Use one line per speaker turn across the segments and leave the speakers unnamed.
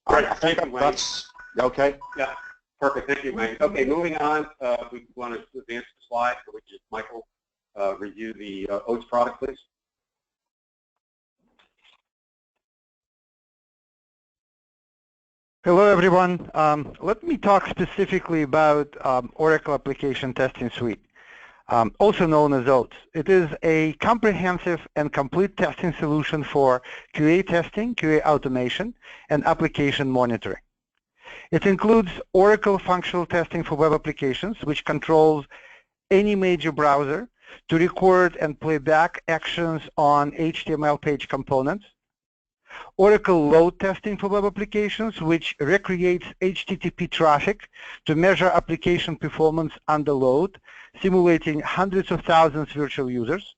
All right, I think that's okay.
Yeah, perfect. Thank you, Wayne. Okay, moving on. We want to advance the slide. Could we just, Michael, review the oats product, please?
Hello, everyone. Let me talk specifically about Oracle Application Testing Suite, also known as OATS. It is a comprehensive and complete testing solution for QA testing, QA automation, and application monitoring. It includes Oracle functional testing for web applications, which controls any major browser to record and play back actions on HTML page components. Oracle load testing for web applications, which recreates HTTP traffic to measure application performance under load, simulating hundreds of thousands of virtual users.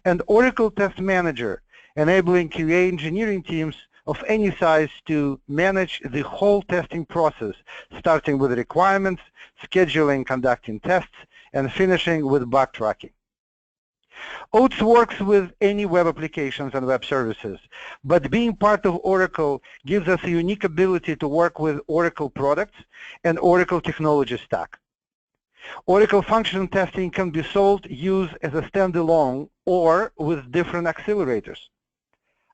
And Oracle Test Manager, enabling QA engineering teams of any size to manage the whole testing process, starting with requirements, scheduling, conducting tests, and finishing with bug tracking. OATS works with any web applications and web services, but being part of Oracle gives us a unique ability to work with Oracle products and Oracle technology stack. Oracle function testing can be sold, used as a standalone, or with different accelerators.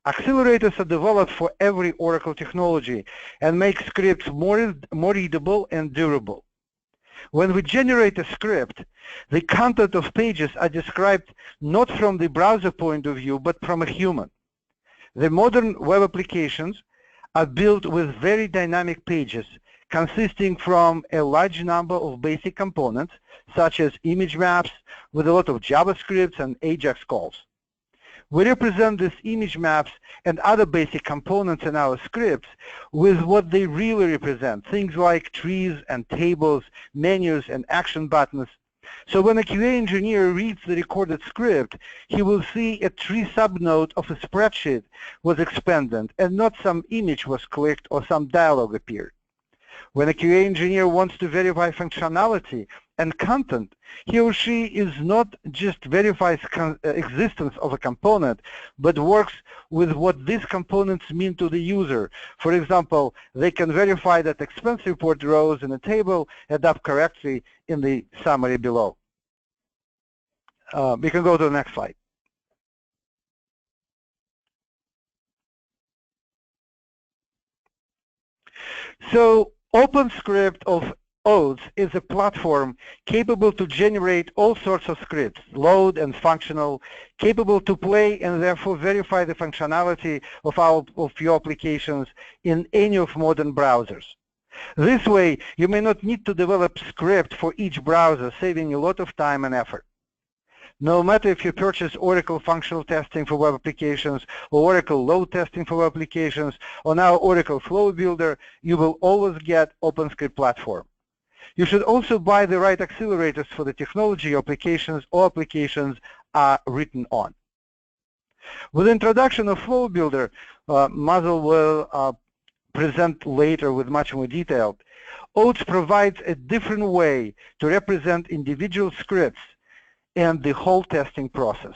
Accelerators are developed for every Oracle technology and make scripts more readable and durable. When we generate a script, the content of pages are described not from the browser point of view, but from a human. The modern web applications are built with very dynamic pages, consisting from a large number of basic components, such as image maps, with a lot of JavaScript and AJAX calls. We represent these image maps and other basic components in our scripts with what they really represent, things like trees and tables, menus and action buttons. So when a QA engineer reads the recorded script, he will see a tree subnode of a spreadsheet was expanded and not some image was clicked or some dialogue appeared. When a QA engineer wants to verify functionality and content, he or she is not just verifies existence of a component, but works with what these components mean to the user. For example, they can verify that expense report rows in a table add up correctly in the summary below. We can go to the next slide. So OpenScript of OATS is a platform capable to generate all sorts of scripts, load and functional, capable to play and therefore verify the functionality of your applications in any of modern browsers. This way, you may not need to develop script for each browser, saving a lot of time and effort. No matter if you purchase Oracle functional testing for web applications or Oracle load testing for web applications or now Oracle Flowbuilder, you will always get OpenScript platform. You should also buy the right accelerators for the technology your applications or applications are written on. With the introduction of Flowbuilder, Mazel will present later with much more detail, OATS provides a different way to represent individual scripts and the whole testing process.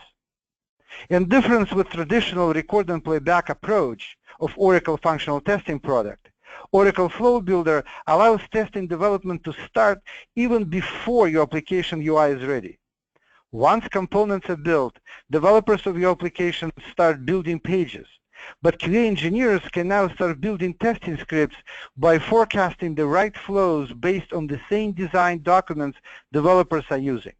In difference with traditional record and playback approach of Oracle functional testing product, Oracle Flowbuilder allows testing development to start even before your application UI is ready. Once components are built, developers of your application start building pages, but QA engineers can now start building testing scripts by forecasting the right flows based on the same design documents developers are using.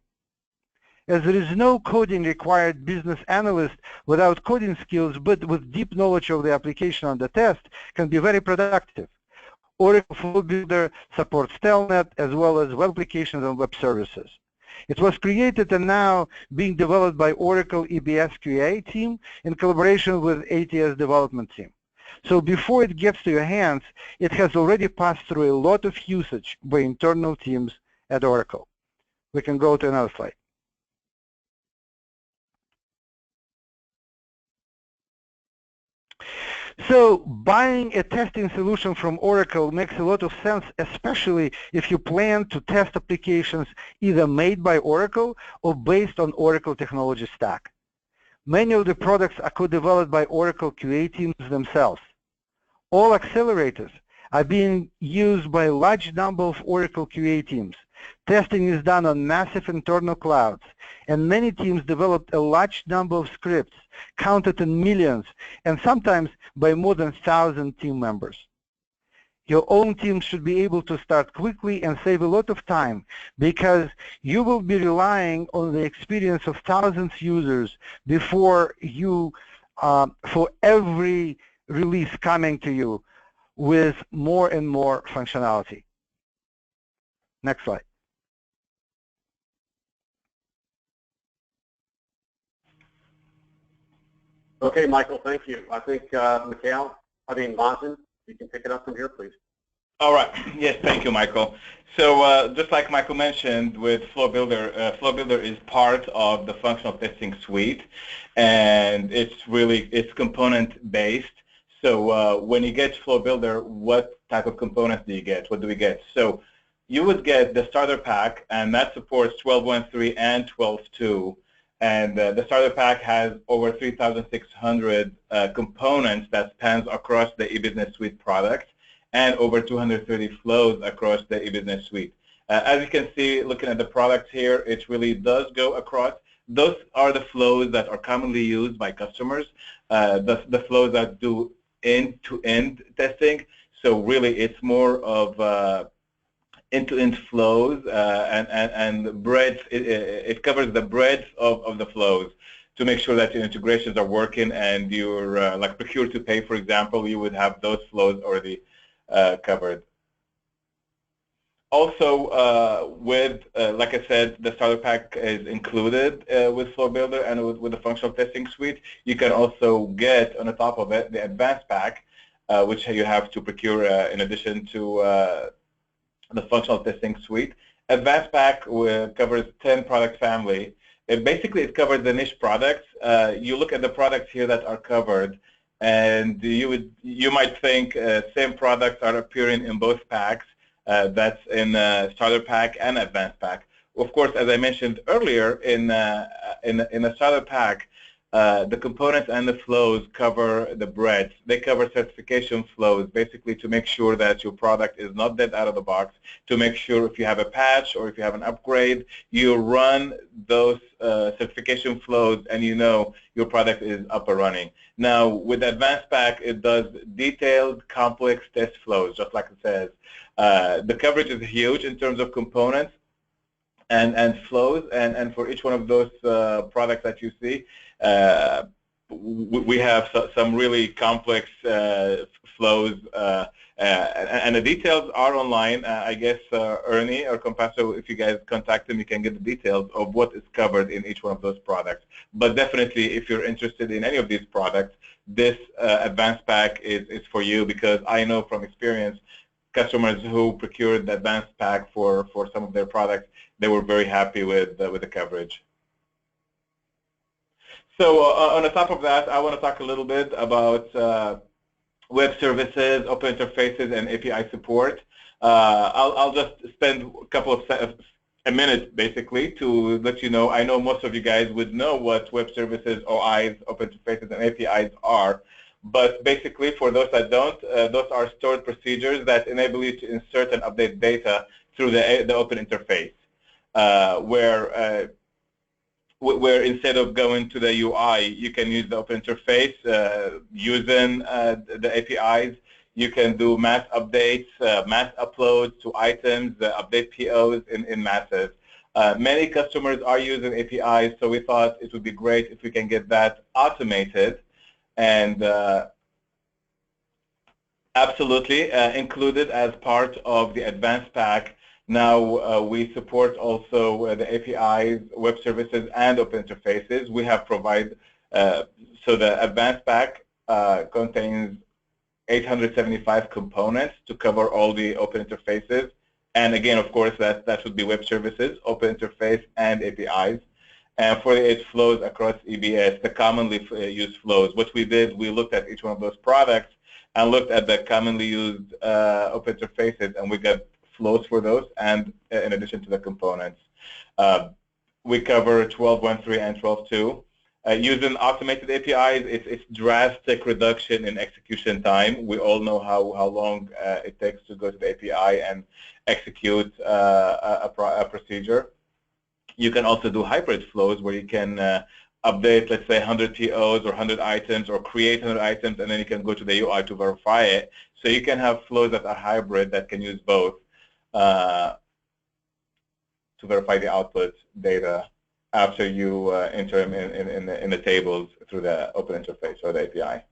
As there is no coding required, business analyst without coding skills but with deep knowledge of the application under test can be very productive. Oracle Flowbuilder supports Telnet as well as web applications and web services. It was created and now being developed by Oracle EBS QA team in collaboration with ATS development team. So before it gets to your hands, it has already passed through a lot of usage by internal teams at Oracle. We can go to another slide. So buying a testing solution from Oracle makes a lot of sense, especially if you plan to test applications either made by Oracle or based on Oracle technology stack. Many of the products are co-developed by Oracle QA teams themselves. All accelerators are being used by a large number of Oracle QA teams. Testing is done on massive internal clouds, and many teams developed a large number of scripts, counted in millions, and sometimes by more than 1,000 team members. Your own team should be able to start quickly and save a lot of time, because you will be relying on the experience of thousands of users before you, for every release coming to you with more and more functionality. Next slide.
Okay, Michael, thank you. I think Monson, you can pick it up from here, please.
All right. Yes, thank you, Michael. So just like Michael mentioned, with Flowbuilder, Flowbuilder is part of the functional testing suite, and it's component-based. So when you get Flowbuilder, what type of components do you get? What do we get? So you would get the starter pack, and that supports 12.1.3 and 12.2. And the starter pack has over 3,600 components that spans across the eBusiness Suite products, and over 230 flows across the eBusiness Suite. As you can see, looking at the products here, it really does go across. Those are the flows that are commonly used by customers, the flows that do end-to-end testing. So really, it's more of end-to-end flows and breadth. It covers the breadth of the flows to make sure that your integrations are working, and you're like procure to pay, for example, you would have those flows already covered. Also, like I said, the starter pack is included with Flowbuilder and with the functional testing suite. You can also get, on the top of it, the advanced pack, which you have to procure in addition to the functional testing suite. Advanced pack covers 10 product family. Basically, it covers the niche products. You look at the products here that are covered, and you might think same products are appearing in both packs. That's in starter pack and advanced pack. Of course, as I mentioned earlier, in the starter pack, the components and the flows cover the breadth. They cover certification flows, basically to make sure that your product is not dead out of the box, to make sure if you have a patch or if you have an upgrade, you run those certification flows and you know your product is up and running. Now, with Advanced Pack, it does detailed, complex test flows, just like it says. The coverage is huge in terms of components and flows, and for each one of those products that you see, we have some really complex flows, and the details are online. I guess Ernie or Compasso, if you guys contact them, you can get the details of what is covered in each one of those products. But definitely, if you're interested in any of these products, this advanced pack is for you, because I know from experience, customers who procured the advanced pack for some of their products, they were very happy with the coverage. So on the top of that, I want to talk a little bit about web services, open interfaces, and API support. I'll just spend a minute basically to let you know. I know most of you guys would know what web services, OIs, open interfaces, and APIs are. But basically, for those that don't, those are stored procedures that enable you to insert and update data through the open interface, where instead of going to the UI, you can use the open interface using the APIs. You can do mass updates, mass uploads to items, update POs in masses. Many customers are using APIs, so we thought it would be great if we can get that automated. And absolutely included as part of the advanced pack. Now we support also the APIs, web services, and open interfaces. We have provided, so the advanced pack contains 875 components to cover all the open interfaces. And again, of course, that would be web services, open interface, and APIs. And for it flows across EBS, the commonly used flows. What we did, we looked at each one of those products and looked at the commonly used open interfaces, and we got flows for those, and in addition to the components. We cover 12.1.3 and 12.2. Using automated APIs, it's drastic reduction in execution time. We all know how long it takes to go to the API and execute a procedure. You can also do hybrid flows where you can update, let's say, 100 TOs or 100 items, or create 100 items, and then you can go to the UI to verify it. So you can have flows that are hybrid that can use both to verify the output data after you enter them in the tables through the open interface or the API.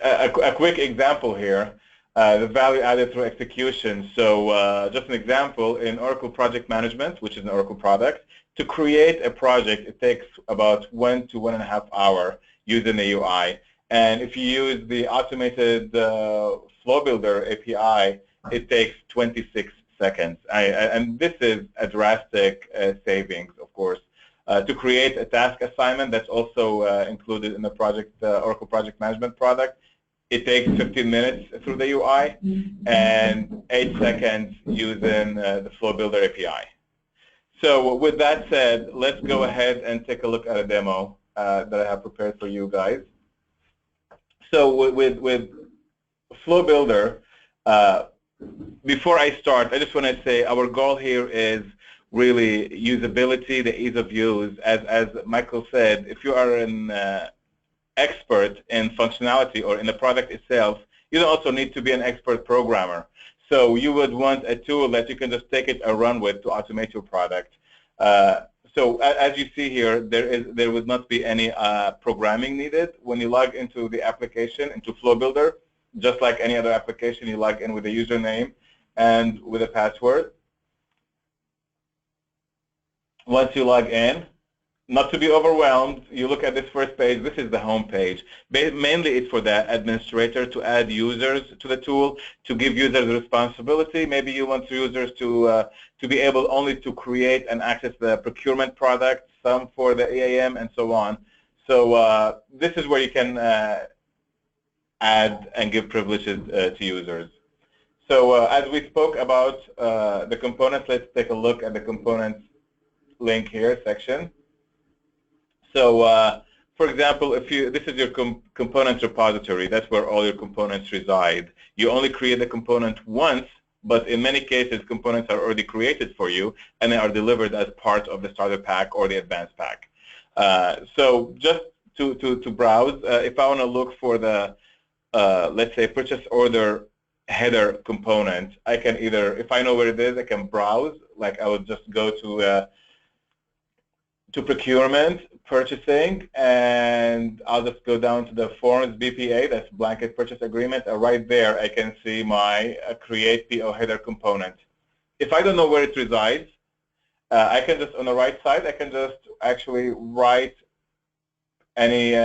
A quick example here, the value added through execution. So just an example, in Oracle Project Management, which is an Oracle product, to create a project, it takes about 1 to 1.5 hours using the UI. And if you use the automated Flowbuilder API, it takes 26 seconds. And this is a drastic savings, of course. To create a task assignment that's also included in the project, Oracle Project Management product, it takes 15 minutes through the UI and 8 seconds using the Flowbuilder API. So with that said, let's go ahead and take a look at a demo that I have prepared for you guys. So with Flowbuilder, before I start, I just want to say our goal here is really usability, the ease of use. As Michael said, if you are an expert in functionality or in the product itself, you don't also need to be an expert programmer. So you would want a tool that you can just take it and run with to automate your product. So as you see here, there would not be any programming needed. When you log into the application, into Flowbuilder, just like any other application, you log in with a username and with a password. Once you log in, not to be overwhelmed, you look at this first page. This is the home page. Mainly it's for the administrator to add users to the tool, to give users responsibility. Maybe you want users to be able only to create and access the procurement product, some for the EAM, and so on. So this is where you can add and give privileges to users. So as we spoke about the components, let's take a look at the components link here section. So for example, this is your components repository. That's where all your components reside. You only create the component once, but in many cases, components are already created for you, and they are delivered as part of the starter pack or the advanced pack. So just to browse, if I want to look for the, let's say, purchase order header component, I can either, if I know where it is, I can browse. Like I would just go to procurement, purchasing, and I'll just go down to the forms BPA, that's blanket purchase agreement, and right there I can see my create PO header component. If I don't know where it resides, I can just, on the right side, I can just actually write any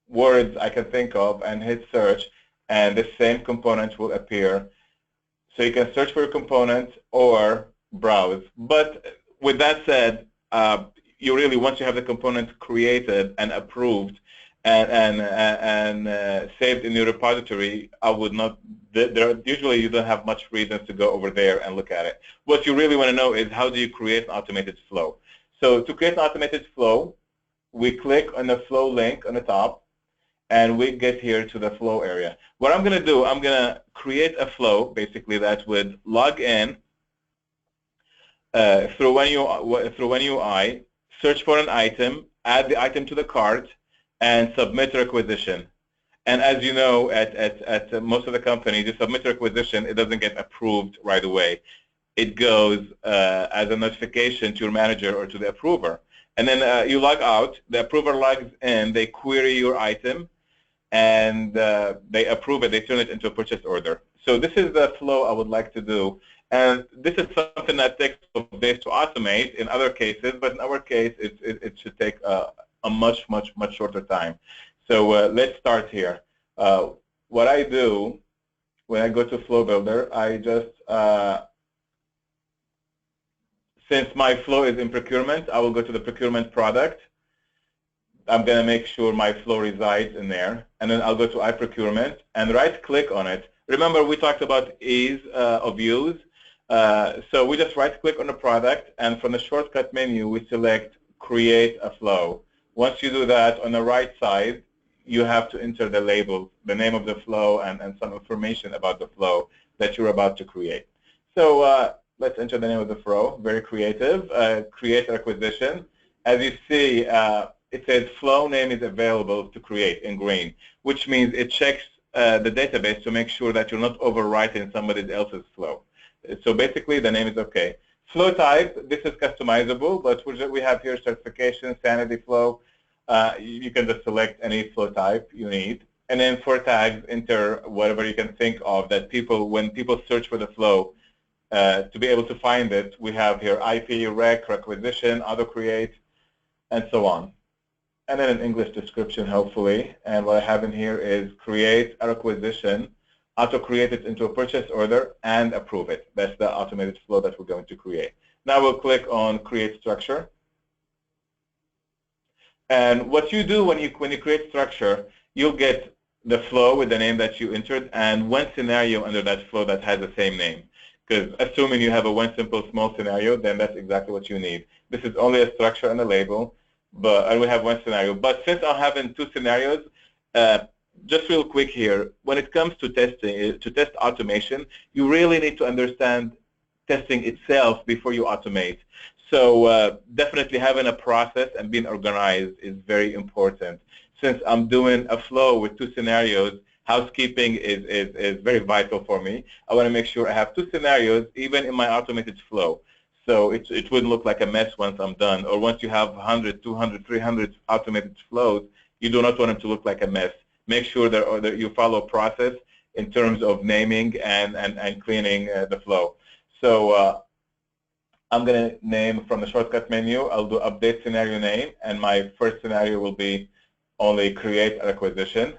words I can think of and hit search, and the same component will appear. So you can search for your component or browse. But with that said, you really, once you have the component created and approved and saved in your repository, I would not, usually you don't have much reason to go over there and look at it. What you really want to know is how do you create an automated flow. So to create an automated flow, we click on the flow link on the top, and we get here to the flow area. What I'm going to do, I'm going to create a flow, basically, that would log in through one UI, search for an item, add the item to the cart, and submit a requisition. And as you know, at most of the companies, you submit a requisition, it doesn't get approved right away. It goes as a notification to your manager or to the approver. And then you log out, the approver logs in, they query your item, and they approve it, they turn it into a purchase order. So this is the flow I would like to do. And this is something that takes days to automate in other cases, but in our case, it should take a much shorter time. So let's start here. What I do when I go to Flowbuilder, I just, since my flow is in procurement, I will go to the procurement product. I'm going to make sure my flow resides in there. And then I'll go to iProcurement and right-click on it. Remember, we talked about ease of use. So we just right-click on the product, and from the shortcut menu, we select create a flow. Once you do that, on the right side, you have to enter the label, the name of the flow, and some information about the flow that you're about to create. So let's enter the name of the flow. Very creative. Create requisition. As you see, it says flow name is available to create in green, which means it checks the database to make sure that you're not overwriting somebody else's flow. So basically, the name is okay. Flow type, this is customizable, but we have here certification, sanity flow. You can just select any flow type you need. And then for tags, enter whatever you can think of that when people search for the flow, to be able to find it, we have here IP, rec, requisition, auto-create, and so on. And then an English description, hopefully. And what I have in here is create a requisition, auto-create it into a purchase order, and approve it. That's the automated flow that we're going to create. Now we'll click on Create Structure. And what you do when you create structure, you'll get the flow with the name that you entered and one scenario under that flow that has the same name. Because assuming you have a one simple small scenario, then that's exactly what you need. This is only a structure and a label, and we have one scenario. But since I'm having two scenarios, just real quick here, when it comes to testing, to test automation, you really need to understand testing itself before you automate. So definitely having a process and being organized is very important. Since I'm doing a flow with two scenarios, housekeeping is very vital for me. I want to make sure I have two scenarios even in my automated flow. So it wouldn't look like a mess once I'm done. Or once you have 100, 200, 300 automated flows, you do not want them to look like a mess. Make sure that you follow a process in terms of naming and cleaning the flow. So I'm going to name from the shortcut menu. I'll do update scenario name, and my first scenario will be only create a requisition.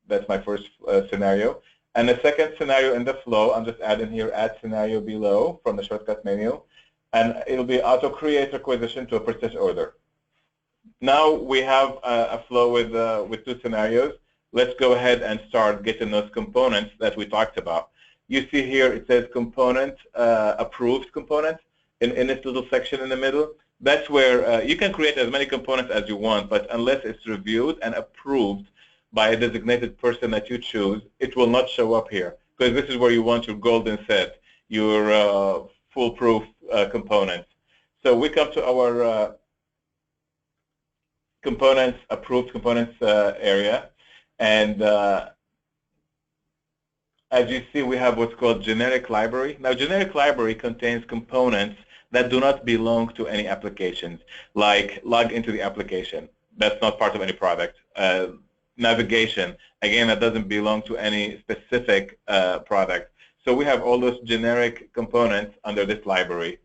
That's my first scenario. And the second scenario in the flow, I'm just adding here add scenario below from the shortcut menu, and it'll be auto create requisition to a purchase order. Now we have a flow with two scenarios. Let's go ahead and start getting those components that we talked about. You see here it says component, approved component in this little section in the middle. That's where you can create as many components as you want, but unless it's reviewed and approved by a designated person that you choose, it will not show up here, because this is where you want your golden set, your foolproof components. So we come to our components, approved components area, and as you see, we have what's called generic library. Now, generic library contains components that do not belong to any applications, like log into the application. That's not part of any product. Navigation, again, that doesn't belong to any specific product. So we have all those generic components under this library.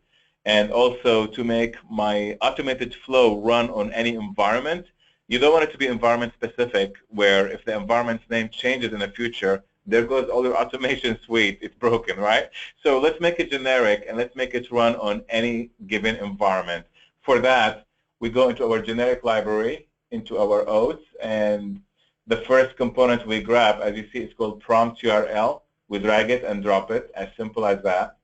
And also, to make my automated flow run on any environment, you don't want it to be environment specific, where if the environment's name changes in the future, there goes all your automation suite. It's broken, right? So let's make it generic, and let's make it run on any given environment. For that, we go into our generic library, into our oats, and the first component we grab, as you see, it's called prompt URL. We drag it and drop it, as simple as that.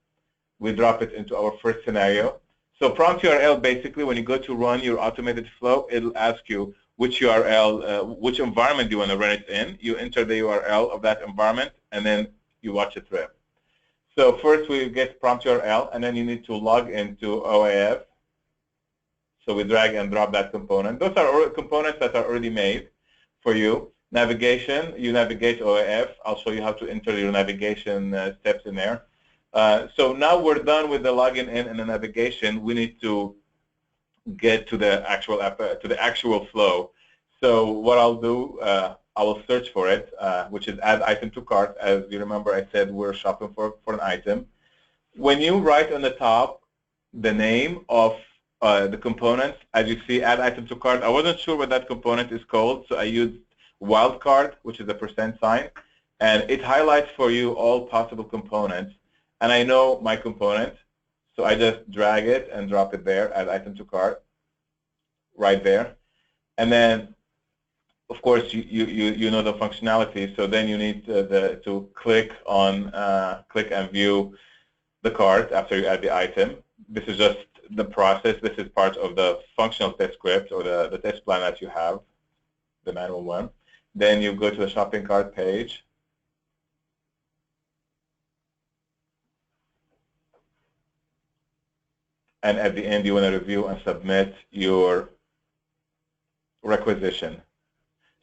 We drop it into our first scenario. So prompt URL, basically, when you go to run your automated flow, it'll ask you which URL, which environment do you want to run it in. You enter the URL of that environment, and then you watch it run. So first we get prompt URL, and then you need to log into OAF. So we drag and drop that component. Those are components that are already made for you. Navigation, you navigate OAF. I'll show you how to enter your navigation steps in there. So now we're done with the login in and the navigation. We need to get to the actual flow. So what I'll do, I will search for it, which is add item to cart. As you remember, I said we're shopping for an item. When you write on the top the name of the components, as you see, add item to cart, I wasn't sure what that component is called, so I used wildcard, which is a %sign, and it highlights for you all possible components. And I know my component, so I just drag it and drop it there, add item to cart, right there. And then, of course, you know the functionality, so then you need to click on click and view the cart after you add the item. This is just the process. This is part of the functional test script or the test plan that you have, the manual one. Then you go to the shopping cart page. And at the end, you want to review and submit your requisition.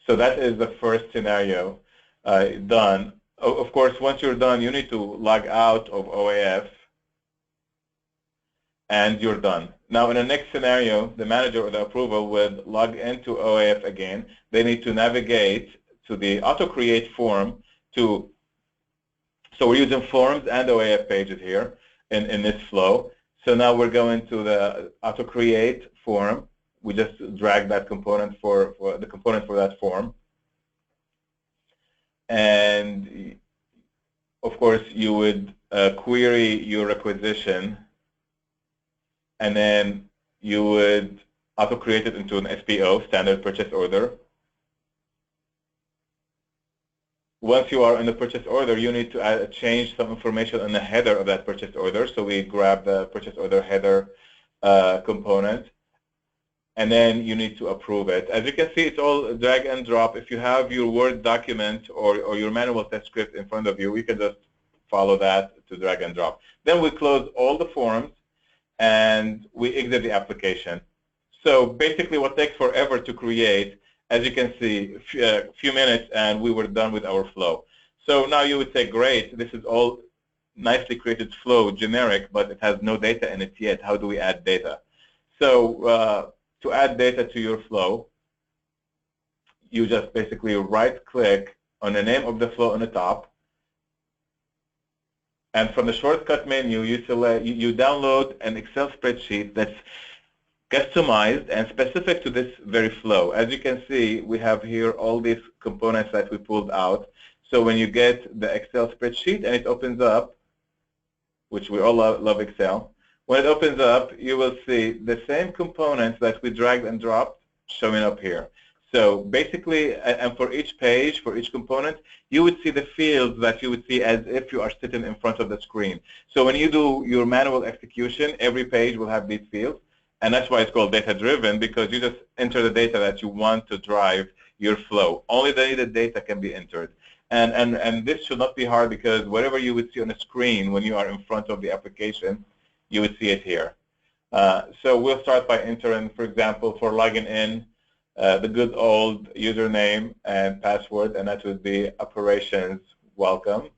So that is the first scenario done. Of course, once you're done, you need to log out of OAF, and you're done. Now, in the next scenario, the manager or the approver would log into OAF again. They need to navigate to the auto-create form so we're using forms and OAF pages here in this flow. So now we're going to the auto-create form. We just drag that component for the component for that form. And of course, you would query your requisition, and then you would auto-create it into an SPO, standard purchase order. Once you are in the purchase order, you need to change some information in the header of that purchase order. So we grab the purchase order header component, and then you need to approve it. As you can see, it's all drag and drop. If you have your Word document or your manual test script in front of you, we can just follow that to drag and drop. Then we close all the forms, and we exit the application. So basically what takes forever to create, as you can see, a few minutes, and we were done with our flow. So now you would say, great, this is all nicely created flow, generic, but it has no data in it yet. How do we add data? So to add data to your flow, you just basically right-click on the name of the flow on the top, and from the shortcut menu, you download an Excel spreadsheet that's customized and specific to this very flow. As you can see, we have here all these components that we pulled out. So when you get the Excel spreadsheet and it opens up, which we all love Excel, when it opens up, you will see the same components that we dragged and dropped showing up here. So basically, and for each page, for each component, you would see the fields that you would see as if you are sitting in front of the screen. So when you do your manual execution, every page will have these fields. And that's why it's called data-driven, because you just enter the data that you want to drive your flow. Only the needed data can be entered. And this should not be hard, because whatever you would see on the screen when you are in front of the application, you would see it here. So we'll start by entering, for example, for logging in, the good old username and password, and that would be operations welcome.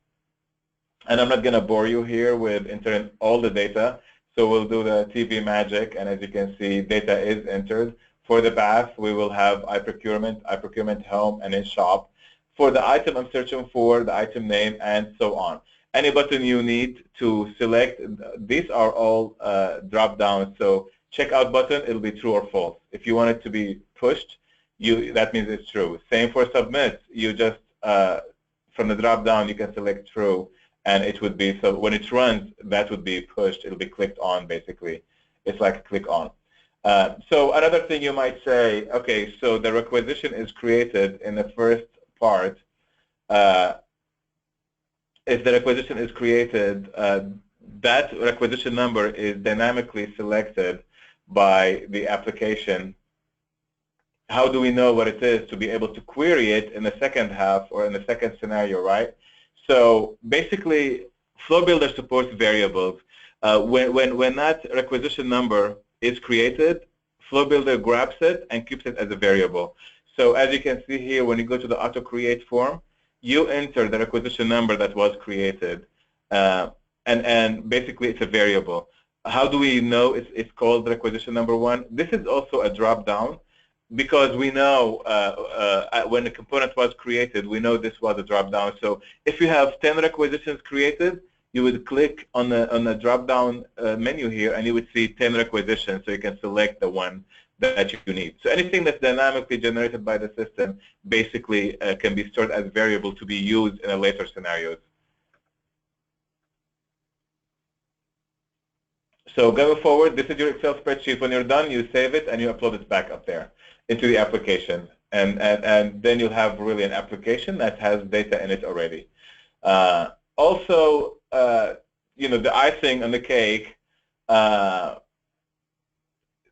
And I'm not going to bore you here with entering all the data. So we'll do the TV magic, and as you can see, data is entered. For the bath, we will have iProcurement home, and then shop. For the item I'm searching for, the item name, and so on. Any button you need to select, these are all drop down. So checkout button, it'll be true or false. If you want it to be pushed, that means it's true. Same for submit. You just, from the drop down, you can select true. And it would be, so when it runs, that would be pushed. It'll be clicked on, basically. It's like a click on. So another thing you might say, okay, so the requisition is created in the first part. If the requisition is created, that requisition number is dynamically selected by the application. How do we know what it is to be able to query it in the second half or in the second scenario, right? So basically, Flowbuilder supports variables. When that requisition number is created, Flowbuilder grabs it and keeps it as a variable. So as you can see here, when you go to the auto-create form, you enter the requisition number that was created, and basically it's a variable. How do we know it's called requisition number 1? This is also a drop-down, because we know when the component was created, we know this was a drop-down. So if you have 10 requisitions created, you would click on the drop-down menu here, and you would see 10 requisitions, so you can select the one that you need. So anything that's dynamically generated by the system basically can be stored as variable to be used in a later scenarios. So going forward, this is your Excel spreadsheet. When you're done, you save it and you upload it back up there into the application. And then you'll have really an application that has data in it already. Also, you know, the icing on the cake,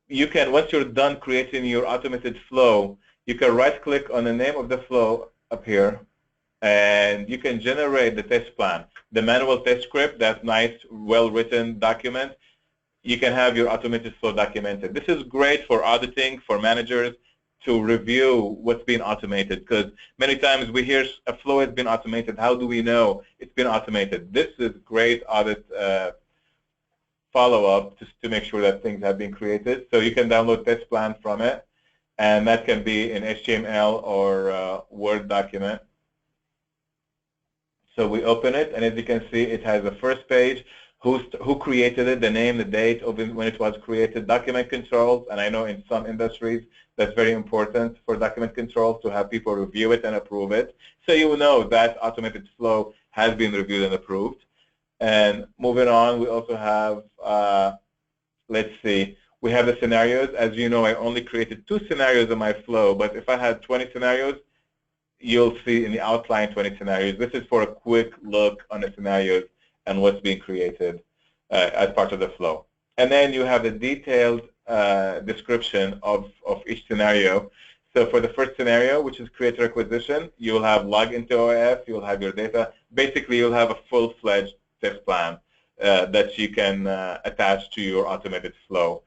you can, once you're done creating your automated flow, you can right-click on the name of the flow up here, and you can generate the test plan. The manual test script, that nice, well-written document, you can have your automated flow documented. This is great for auditing, for managers to review what's been automated, because many times we hear a flow has been automated. How do we know it's been automated? This is great audit follow-up just to make sure that things have been created. So you can download test plan from it, and that can be in HTML or Word document. So we open it, and as you can see, it has the first page, who created it, the name, the date of when it was created, document controls, and I know in some industries that's very important for document controls to have people review it and approve it. So you will know that automated flow has been reviewed and approved. And moving on, we also have, let's see, we have the scenarios. As you know, I only created 2 scenarios in my flow, but if I had 20 scenarios, you'll see in the outline 20 scenarios. This is for a quick look on the scenarios and what's being created as part of the flow. And then you have the detailed description of each scenario. So for the first scenario, which is create requisition, you'll have log into OIF, you'll have your data. Basically, you'll have a full-fledged test plan that you can attach to your automated flow.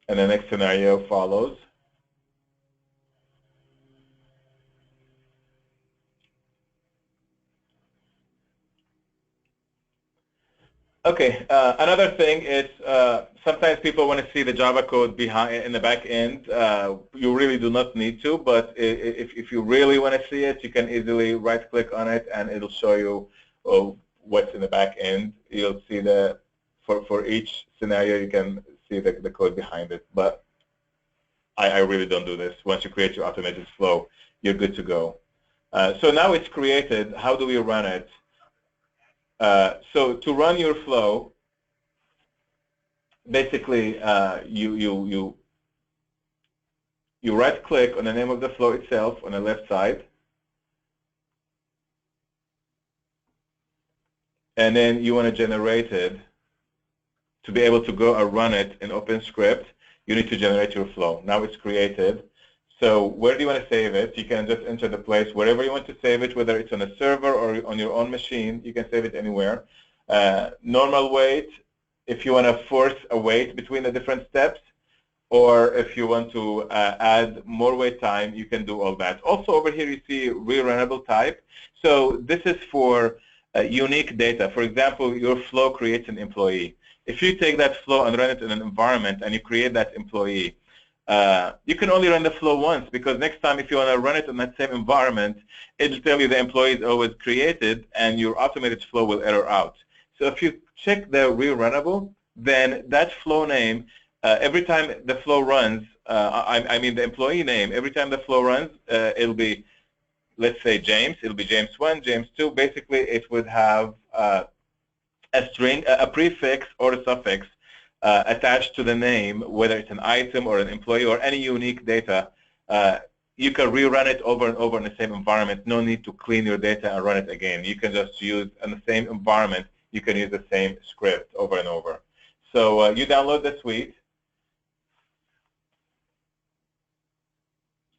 And the next scenario follows. Okay, another thing is sometimes people want to see the Java code behind in the back end. You really do not need to, but if you really want to see it, you can easily right-click on it, and it'll show you what's in the back end. You'll see for each scenario, you can see the code behind it. But I really don't do this. Once you create your automated flow, you're good to go. So now it's created. How do we run it? So to run your flow, basically you right-click on the name of the flow itself on the left side, and then you want to generate it. To be able to go and run it in OpenScript, you need to generate your flow. Now it's created. So where do you want to save it? You can just enter the place wherever you want to save it, whether it's on a server or on your own machine. You can save it anywhere. Normal wait, if you want to force a wait between the different steps, or if you want to add more wait time, you can do all that. Also over here you see rerunnable type. So this is for unique data. For example, your flow creates an employee. If you take that flow and run it in an environment and you create that employee, you can only run the flow once, because next time if you want to run it in that same environment, it'll tell you the employee is always created and your automated flow will error out. So if you check the rerunnable, then that flow name, every time the flow runs, I mean the employee name, every time the flow runs, it'll be, let's say James, it'll be James 1, James 2. Basically it would have a string, a prefix or a suffix attached to the name, whether it's an item or an employee or any unique data. You can rerun it over and over in the same environment. No need to clean your data and run it again. You can just use in the same environment, you can use the same script over and over. So you download the suite,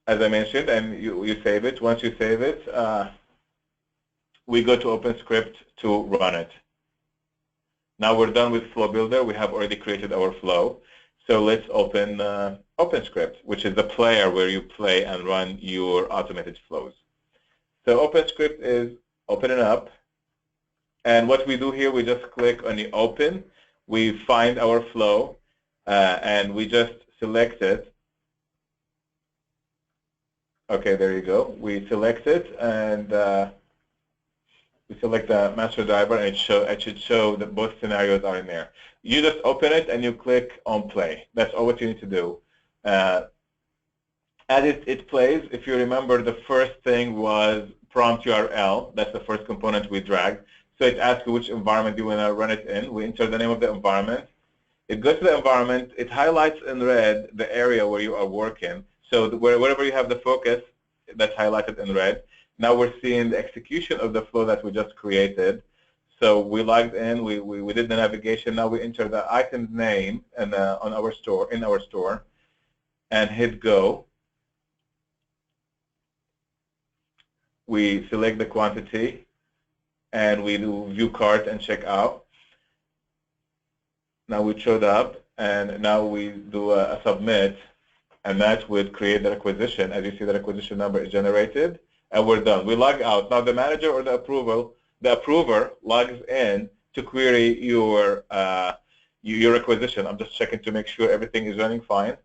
as I mentioned, and you save it. Once you save it, we go to OpenScript to run it. Now we're done with Flowbuilder. We have already created our flow. So let's open OpenScript, which is the player where you play and run your automated flows. So OpenScript is opening up. And what we do here, we just click on the open. We find our flow, and we just select it. Okay, there you go. We select it, and we select the master driver, and it should show that both scenarios are in there. You just open it and you click on play. That's all what you need to do. As it plays, if you remember, the first thing was prompt URL. That's the first component we dragged. So it asks you which environment you want to run it in. We enter the name of the environment. It goes to the environment. It highlights in red the area where you are working. So wherever you have the focus, that's highlighted in red. Now we're seeing the execution of the flow that we just created. So we logged in, we did the navigation. Now we enter the item's name and on our store, in our store, and hit go. We select the quantity, and we do view cart and check out. Now we showed up, and now we do a submit, and that would create the requisition. As you see, the requisition number is generated, and we're done. We log out. Now the manager or the approver logs in to query your requisition. I'm just checking to make sure everything is running fine.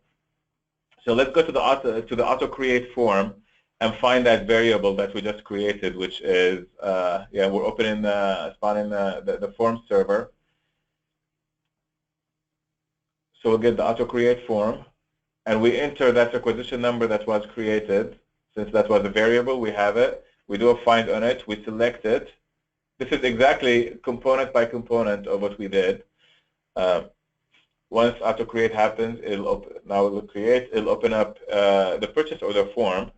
So let's go to the auto create form and find that variable that we just created, which is we're opening spawning the form server. So we'll get the auto create form, and we enter that requisition number that was created. Since that was a variable, we have it. We do a find on it. We select it. This is exactly component by component of what we did. Once auto create happens, it'll open up the purchase order form.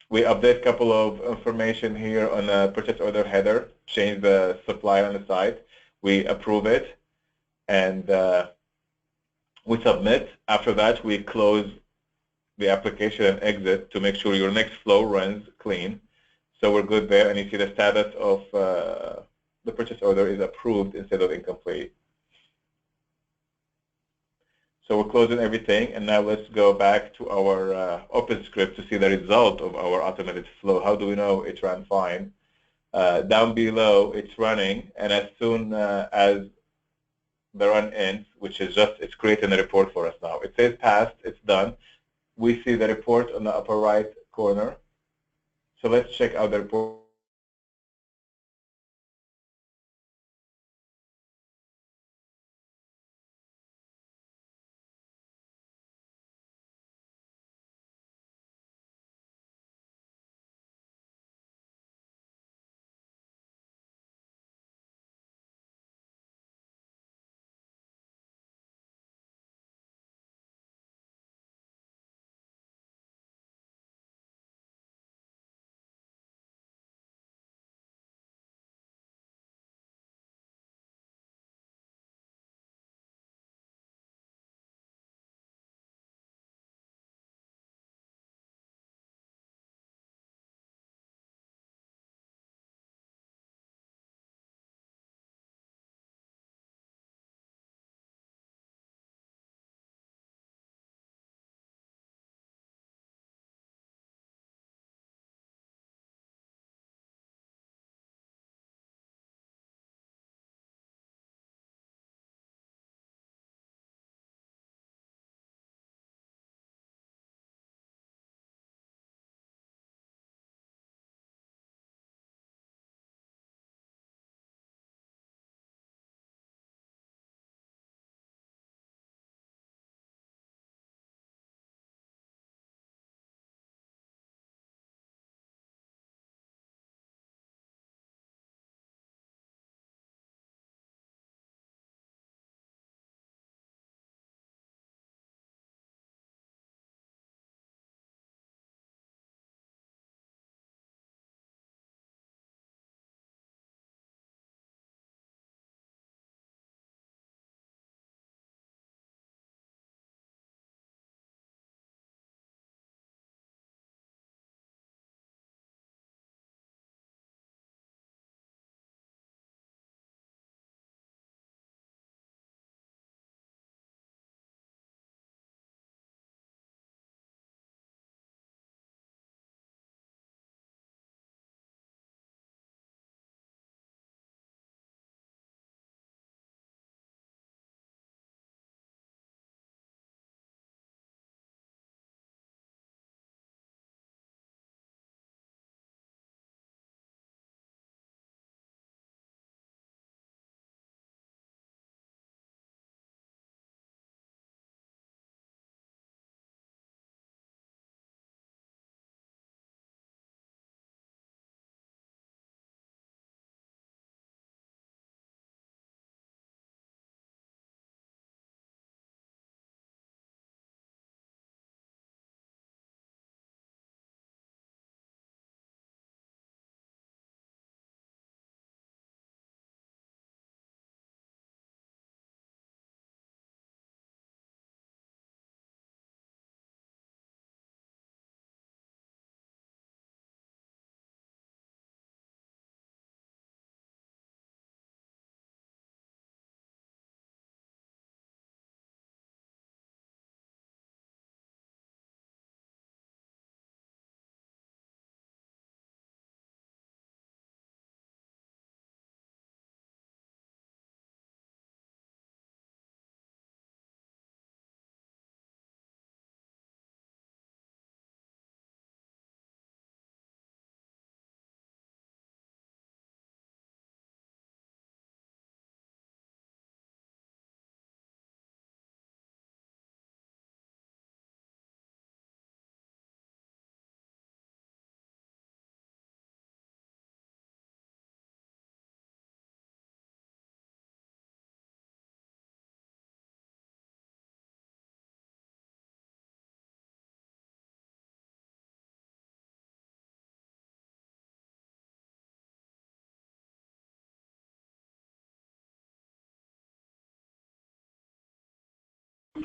We update a couple of information here on the purchase order header, change the supply on the site. We approve it, and we submit. After that, we close the application and exit to make sure your next flow runs clean. So we're good there, and you see the status of the purchase order is approved instead of incomplete. So we're closing everything, and now let's go back to our OpenScript to see the result of our automated flow. How do we know it ran fine? Down below, it's running, and as soon as the run ends, which is it's creating a report for us now. It says passed, it's done. We see the report on the upper right corner. So let's check out the report.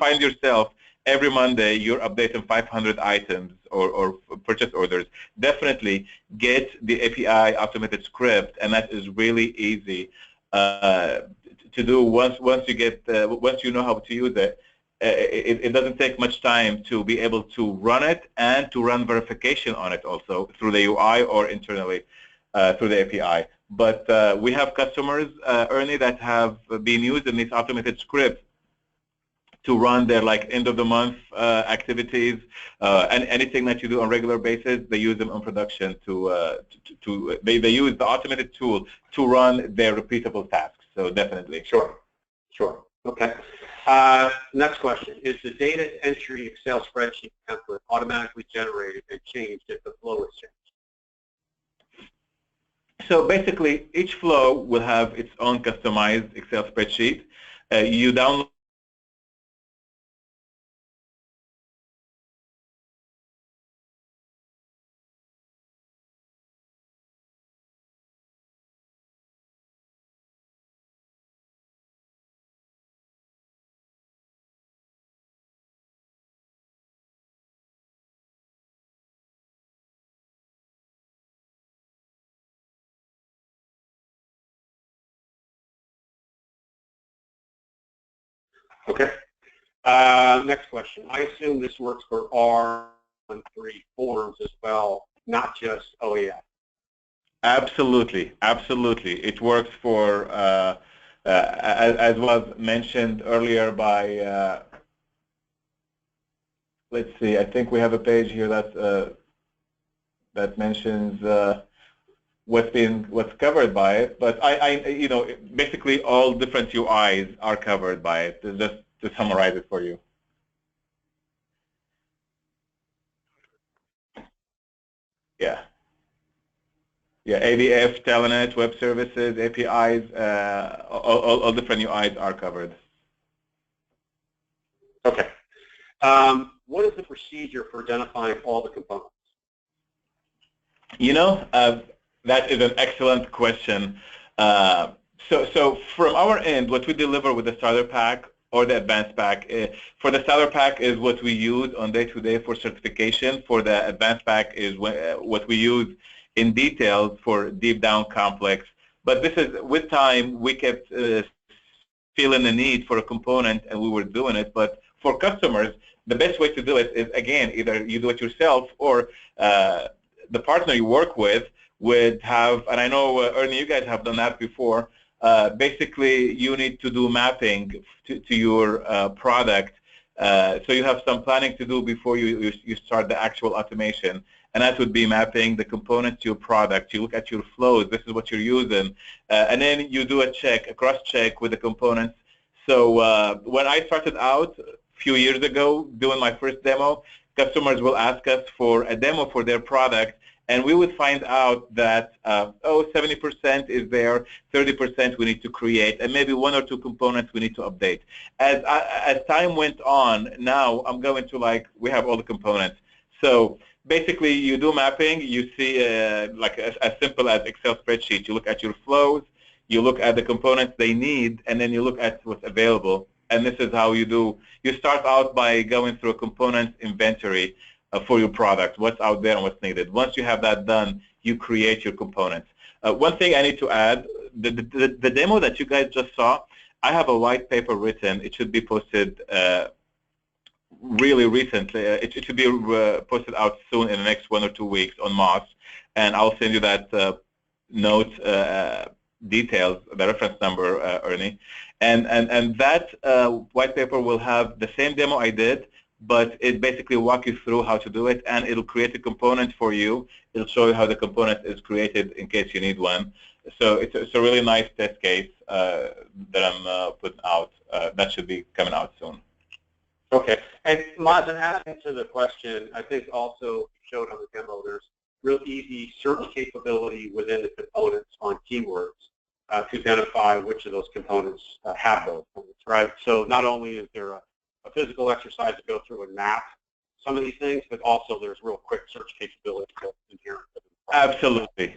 find yourself every Monday you're updating 500 items or purchase orders, definitely get the API automated script, and that is really easy to do once you know how to use it. It doesn't take much time to be able to run it and to run verification on it also through the UI or internally through the API. But we have customers, Ernie, that have been using these automated scripts to run their like end of the month activities and anything that you do on a regular basis. They use them on production they use the automated tool to run their repeatable tasks. So definitely.
Sure. Okay. Next question. Is the data entry Excel spreadsheet template automatically generated and changed if the flow is changed?
So basically, each flow will have its own customized Excel spreadsheet. You download
Okay. Next question. I assume this works for R13 forms as well, not just OEF.
Absolutely. It works for, as was mentioned earlier by, let's see, I think we have a page here that mentions what's covered by it. But basically all different UIs are covered by it. Just to summarize it for you. Yeah, ADF, Telenet, web services, APIs, all different UIs are covered.
Okay. What is the procedure for identifying all the components?
That is an excellent question. So from our end, what we deliver with the starter pack or the advanced pack, for the starter pack is what we use on day-to-day for certification. For the advanced pack is what we use in details for deep down complex. But this is, with time, we kept feeling the need for a component and we were doing it. But for customers, the best way to do it is, again, either you do it yourself or the partner you work with would have, and I know, Ernie, you guys have done that before, basically you need to do mapping to your product. So you have some planning to do before you start the actual automation. And that would be mapping the components to your product. You look at your flows. This is what you're using. And then you do a cross-check with the components. So when I started out a few years ago doing my first demo, customers will ask us for a demo for their product. And we would find out that, 70% is there, 30% we need to create, and maybe one or two components we need to update. As time went on, now I'm going to we have all the components. So basically, you do mapping. You see as simple as Excel spreadsheet. You look at your flows. You look at the components they need, and then you look at what's available. And this is how you do. You start out by going through a component inventory for your product, what's out there and what's needed. Once you have that done, you create your components. One thing I need to add, the demo that you guys just saw, I have a white paper written. It should be posted really recently. It should be posted out soon in the next 1 or 2 weeks on Moss, and I'll send you that note details, the reference number, Ernie. And that white paper will have the same demo I did, but it basically walks you through how to do it, and it'll create a component for you. It'll show you how the component is created in case you need one. So it's a really nice test case that I'm putting out. That should be coming out soon.
Okay. And Mazen, adding to the question, I think also showed on the demo, there's real easy search capability within the components on keywords to identify which of those components have those things, right? So not only is there a physical exercise to go through and map some of these things, but also there's real quick search capability inherent.
Absolutely,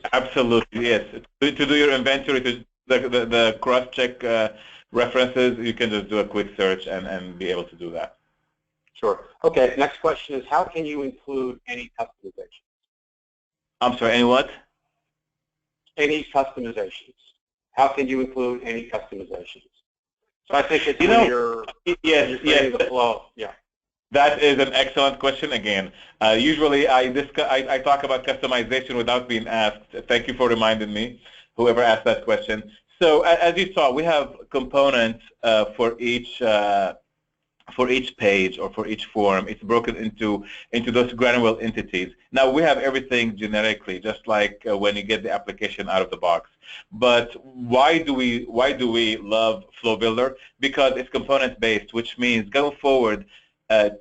yes. To do your inventory, to the cross-check references, you can just do a quick search and be able to do that.
Sure. Okay, next question is, how can you include any customization?
I'm sorry, any what?
Any customizations. How can you include any customizations? So I think it's
Yes,
when you're creating the flow. Yeah.
That is an excellent question again. Usually I talk about customization without being asked. Thank you for reminding me, whoever asked that question. So as you saw, we have components for each page or for each form. It's broken into those granular entities. Now we have everything generically, just like when you get the application out of the box. But why do we love Flowbuilder? Because it's component based, which means going forward, so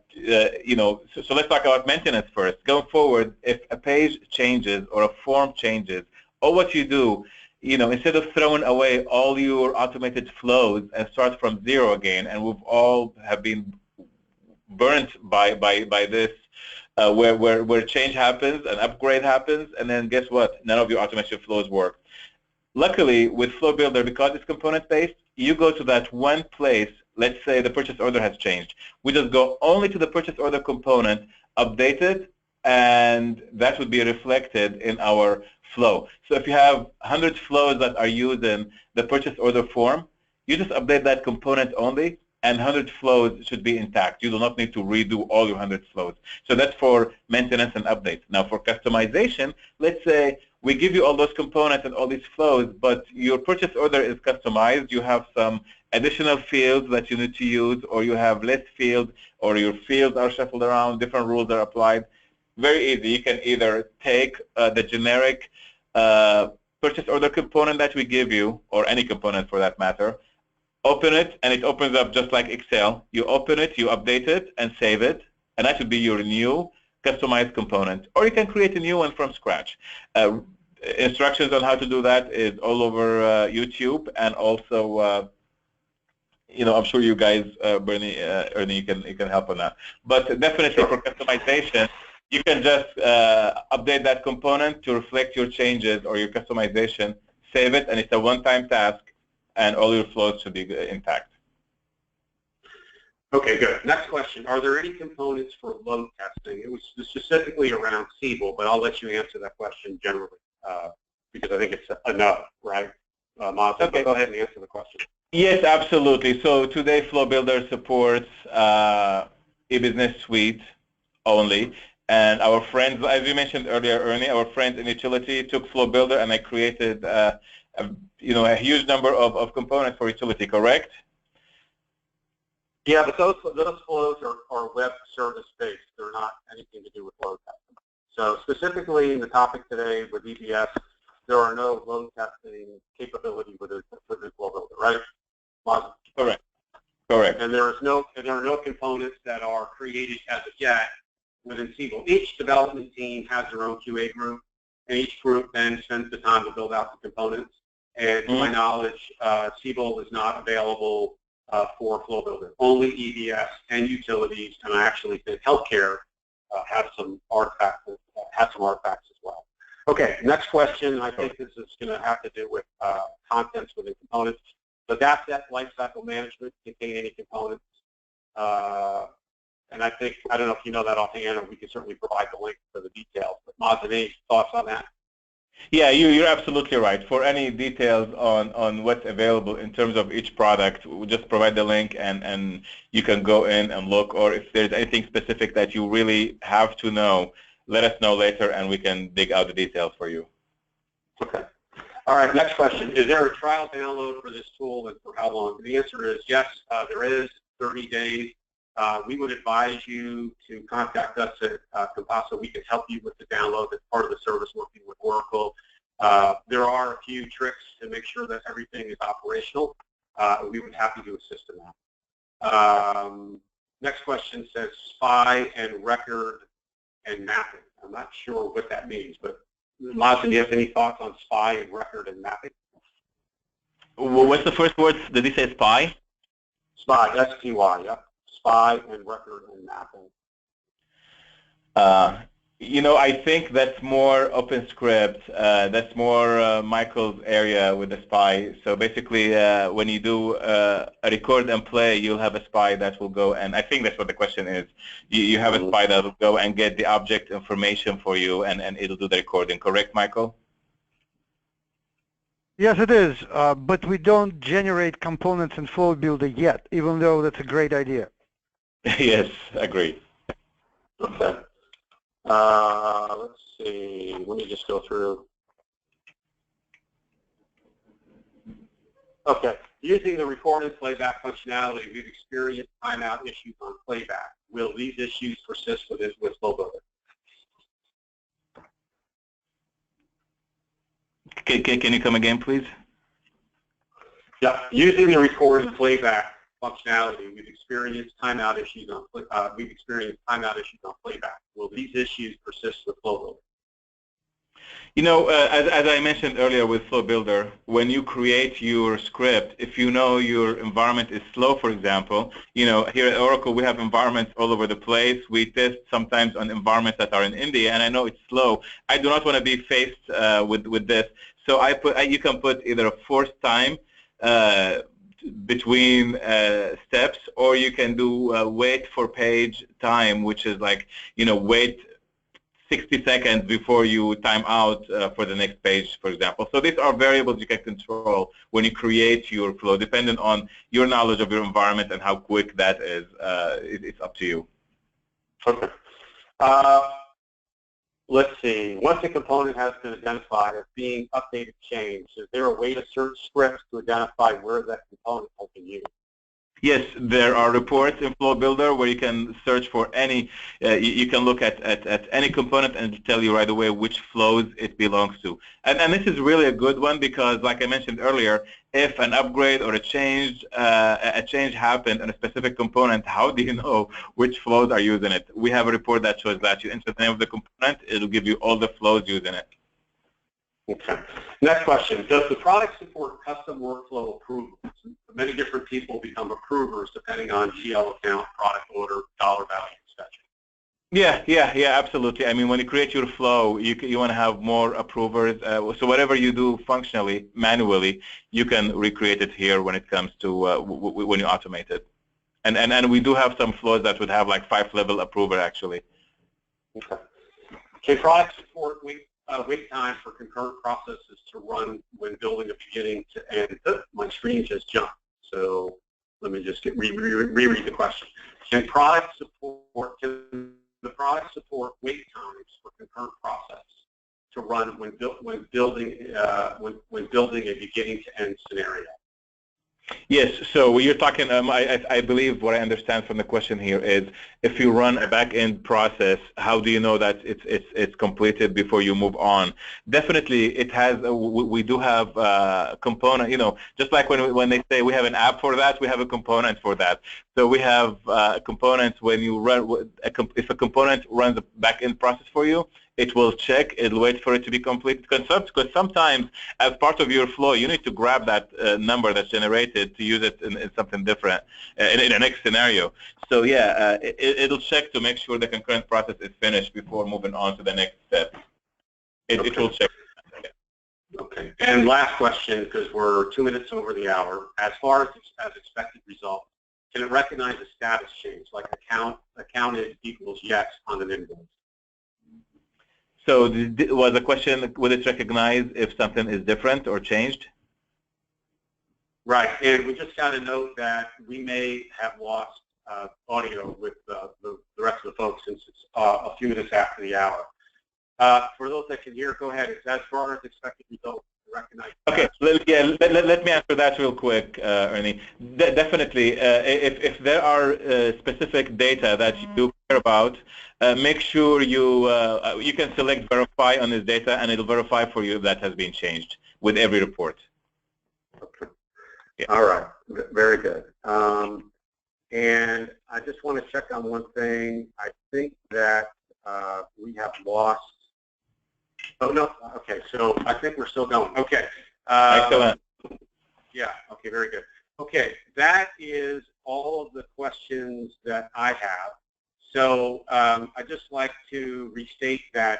let's talk about maintenance first. Going forward, if a page changes or a form changes, or what you do, instead of throwing away all your automated flows and start from zero again, and we've all have been burnt by this, where change happens, an upgrade happens, and then guess what? None of your automation flows work. Luckily, with Flowbuilder, because it's component-based, you go to that one place. Let's say the purchase order has changed. We just go only to the purchase order component, update it, and that would be reflected in our flow. So if you have 100 flows that are using the purchase order form, you just update that component only, and 100 flows should be intact. You do not need to redo all your 100 flows. So that's for maintenance and updates. Now for customization, let's say we give you all those components and all these flows, but your purchase order is customized. You have some additional fields that you need to use, or you have less fields, or your fields are shuffled around, different rules are applied. Very easy. You can either take the generic purchase order component that we give you, or any component for that matter, open it, and it opens up just like Excel. You open it, you update it, and save it, and that should be your new customized component. Or you can create a new one from scratch. Instructions on how to do that is all over YouTube, and also I'm sure you guys, Bernie, Ernie, you can help on that. But definitely for customization, you can just update that component to reflect your changes or your customization, save it, and it's a one-time task, and all your flows should be intact.
Okay, good. Next question. Are there any components for load testing? It was specifically around Siebel, but I'll let you answer that question generally because I think it's enough, right? Mazen,
Okay.
Go ahead and answer the question.
Yes, absolutely. So today, Flowbuilder supports e-business suite only. And our friends, as you mentioned earlier, Ernie, our friends in utility took Flowbuilder, and I created a huge number of components for utility, correct?
Yeah, but those flows are web service based. They're not anything to do with load testing. So specifically in the topic today with EBS, there are no load testing capability within Flowbuilder, right?
Correct. Correct.
And there are no components that are created as of yet within Siebel. Each development team has their own QA group, and each group then spends the time to build out the components. And to my knowledge, Siebel is not available for Flowbuilder. Only EBS and utilities, and I actually think healthcare have some artifacts as well. Okay, next question. I think this is going to have to do with contents within components. Does asset lifecycle management contain any components? And I don't know if you know that offhand, or we can certainly provide the link for the details. But Mazen, any thoughts on that?
Yeah, you're absolutely right. For any details on what's available in terms of each product, we'll just provide the link, and you can go in and look. Or if there's anything specific that you really have to know, let us know later, and we can dig out the details for you.
Okay. All right, next question. Is there a trial download for this tool, and for how long? The answer is yes, there is, 30 days. We would advise you to contact us at Compasso. We can help you with the download. That's part of the service working with Oracle. There are a few tricks to make sure that everything is operational. We would be happy to assist in that. Next question says SPY and record and mapping. I'm not sure what that means, but Mazen, do you have any thoughts on SPY and record and mapping?
Well, what's the first word? Did he say SPY?
SPY, S-P-Y, yeah. SPY and record and mapping.
You know, I think that's more OpenScript. That's more Michael's area with the SPI. So basically, when you do a record and play, you'll have a SPI that will go, and I think that's what the question is. You have a SPI that will go and get the object information for you, and it'll do the recording. Correct, Michael?
Yes, it is, but we don't generate components in Flowbuilder yet, even though that's a great idea.
Yes, agreed.
Okay. Let's see. Let me just go through. Okay. Using the record and playback functionality, we've experienced timeout issues on playback. Will these issues persist with Flowbuilder?
Can you come again, please?
Yeah. Using the record and playback functionality, we've experienced timeout issues on playback. Will these issues persist with Flowbuilder?
You know, as I mentioned earlier with Flowbuilder, when you create your script, if you know your environment is slow, for example, you know, here at Oracle we have environments all over the place. We test sometimes on environments that are in India, and I know it's slow. I do not want to be faced with this, so you can put either a forced time between steps, or you can do wait for page time, which is like, you know, wait 60 seconds before you time out for the next page, for example. So these are variables you can control when you create your flow, depending on your knowledge of your environment and how quick that is. It's up to you.
Okay. Let's see. Once a component has been identified as being updated, changed, is there a way to search scripts to identify where that component has been used?
Yes, there are reports in Flowbuilder where you can search for any, you can look at any component and tell you right away which flows it belongs to. And this is really a good one because, like I mentioned earlier, if an upgrade or a change happened on a specific component, how do you know which flows are using it? We have a report that shows that. You enter the name of the component, it'll give you all the flows using it.
Okay. Next question. Does the product support custom workflow approvals? Many different people become approvers depending on GL account, product order, dollar value, etc.
Yeah, absolutely. I mean, when you create your flow, you want to have more approvers. So whatever you do functionally, manually, you can recreate it here when it comes to when you automate it. And we do have some flows that would have like 5-level approver actually.
Okay. Can product support wait time for concurrent processes to run when building a beginning to end? My screen just jumped, so let me just reread the question. Can the product support wait times for concurrent process to run when building a beginning to end scenario?
Yes, so you're talking, I believe what I understand from the question here is, if you run a back-end process, how do you know that it's completed before you move on? Definitely, it has, we do have a component, you know, just like when they say we have an app for that, we have a component for that. So we have components when you run, if a component runs a back-end process for you, it will check, it'll wait for it to be complete, because sometimes as part of your flow, you need to grab that number that's generated to use it in something different, in the next scenario. So yeah, it'll check to make sure the concurrent process is finished before moving on to the next step. It will check.
Okay, and last question, because we're 2 minutes over the hour. As far as expected results, can it recognize a status change, like accounted equals yes on an invoice?
So was the question, will it recognize if something is different or changed?
Right, and we just got to note that we may have lost audio with the rest of the folks since it's a few minutes after the hour. For those that can hear, go ahead. It's as far as expected results to recognize.
Okay, let me answer that real quick, Ernie. Definitely, if there are specific data that you care about, make sure you can select verify on this data, and it'll verify for you if that has been changed with every report.
Okay.
Yeah.
All right. Very good. And I just want to check on one thing. I think that we have lost. Oh no. Okay. So I think we're still going. Okay.
Excellent.
Yeah. Okay. Very good. Okay. That is all of the questions that I have. So I'd just like to restate that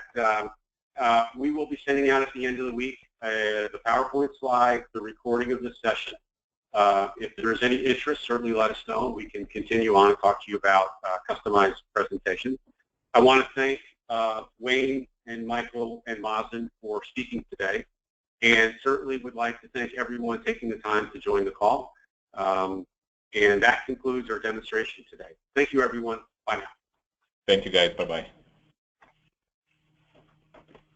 we will be sending out at the end of the week the PowerPoint slide, the recording of this session. If there's any interest, certainly let us know. We can continue on and talk to you about customized presentations. I want to thank Wayne and Michael and Mazen for speaking today, and certainly would like to thank everyone taking the time to join the call. And that concludes our demonstration today. Thank you, everyone. Bye now.
Thank you, guys. Bye-bye.